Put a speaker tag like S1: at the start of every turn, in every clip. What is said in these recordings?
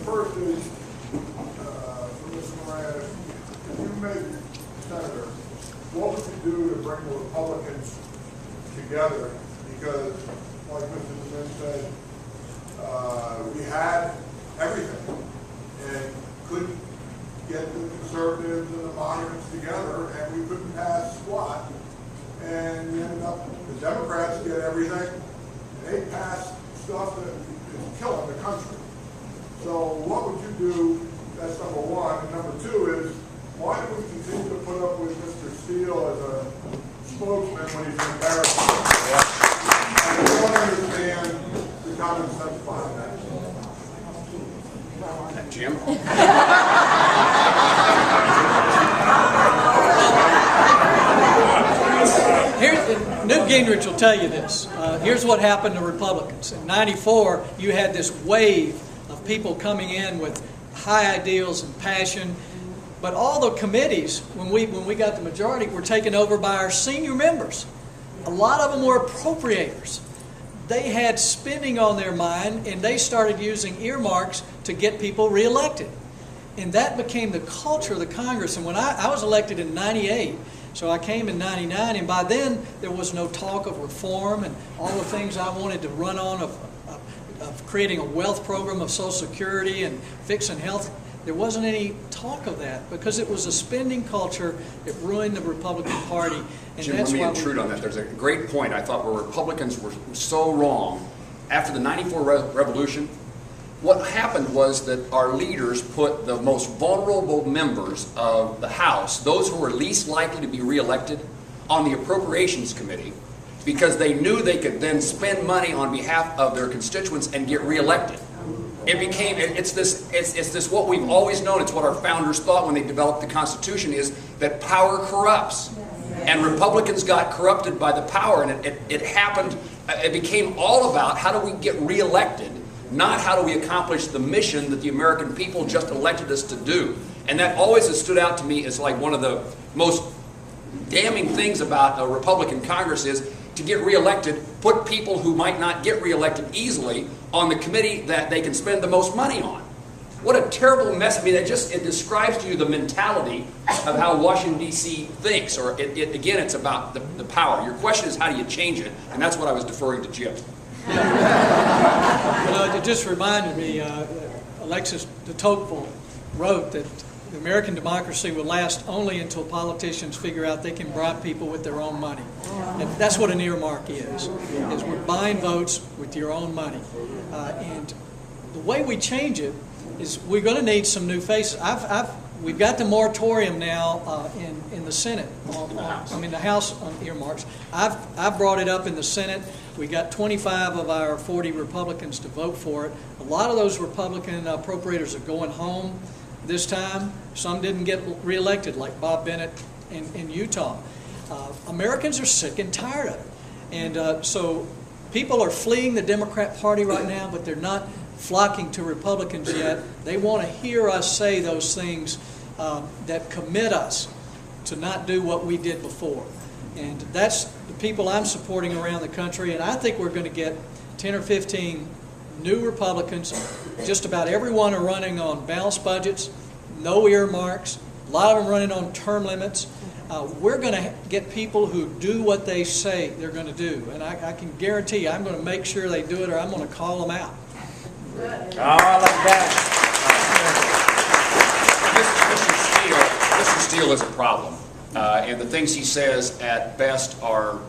S1: first is, for Mr. Moran, if you made senator, what would you do to bring the Republicans together? Because, like Mr. DeMint said, we had everything and couldn't get the conservatives and the moderates together, and we couldn't pass squat. And we ended up, the Democrats get everything, and they pass stuff that is killing the country. So what would you do? That's number one. And number two is, why do we continue to put up with Mr. Steele as a spokesman when he's embarrassing? I don't understand the common sense behind that.
S2: Jim?
S3: Newt Gingrich will tell you this. Here's what happened to Republicans. In '94, you had this wave of people coming in with high ideals and passion, but all the committees, when we got the majority, were taken over by our senior members. A lot of them were appropriators. They had spending on their mind, and they started using earmarks to get people reelected. And that became the culture of the Congress. And when I was elected in '98, so I came in '99, and by then there was no talk of reform and all the things I wanted to run on of creating a wealth program of Social Security and fixing health. There wasn't any talk of that because it was a spending culture that ruined the Republican Party. And
S2: Jim,
S3: that's
S2: let me
S3: why
S2: intrude on that. There's a great point I thought where Republicans were so wrong. After the '94 revolution, what happened was that our leaders put the most vulnerable members of the House, those who were least likely to be reelected, on the Appropriations Committee because they knew they could then spend money on behalf of their constituents and get reelected. It became, it's this what we've always known, it's what our founders thought when they developed the Constitution, is that power corrupts. And Republicans got corrupted by the power, and it happened, it became all about how do we get reelected, not how do we accomplish the mission that the American people just elected us to do. And that always has stood out to me as like one of the most damning things about a Republican Congress is to get reelected, put people who might not get reelected easily on the committee that they can spend the most money on. What a terrible mess. I mean, it describes to you the mentality of how Washington, D.C. thinks. Or, again, it's about the power. Your question is how do you change it? And that's what I was deferring to Jim.
S3: It just reminded me, Alexis de Tocqueville wrote that the American democracy will last only until politicians figure out they can bribe people with their own money. And that's what an earmark is we're buying votes with your own money. And the way we change it is we're going to need some new faces. We've got the moratorium now in the Senate, the House on earmarks. I've brought it up in the Senate. We got 25 of our 40 Republicans to vote for it. A lot of those Republican appropriators are going home this time. Some didn't get reelected, like Bob Bennett in Utah. Americans are sick and tired of it. And so people are fleeing the Democrat Party right now, but they're not flocking to Republicans yet. They want to hear us say those things that commit us to not do what we did before. And that's the people I'm supporting around the country, and I think we're going to get 10 or 15 new Republicans. Just about everyone are running on balanced budgets, no earmarks, a lot of them running on term limits. We're going to get people who do what they say they're going to do, and I can guarantee you I'm going to make sure they do it or I'm going to call them out.
S2: I like that. Mr. Steele is a problem. And the things he says at best are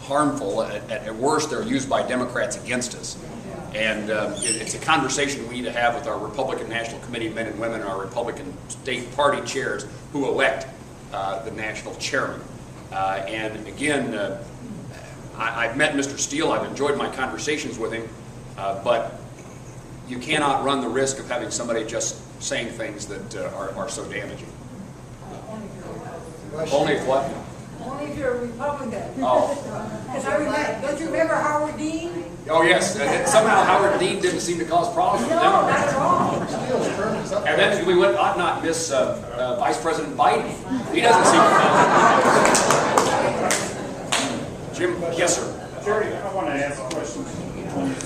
S2: harmful. At worst, they're used by Democrats against us. And it's a conversation we need to have with our Republican National Committee men and women and our Republican state party chairs who elect the national chairman. And again, I've met Mr. Steele. I've enjoyed my conversations with him. But you cannot run the risk of having somebody just saying things that are so damaging. Only if what?
S4: Only if you're a Republican.
S2: Oh.
S4: Because I remember, don't you remember Howard Dean?
S2: Oh, yes. Somehow Howard Dean didn't seem to cause problems for the
S4: No, not
S2: Democrats.
S4: at all.
S2: And then we ought not miss Vice President Biden. He doesn't seem to cause. Jim, yes, sir.
S5: Jerry, I want to ask a question on this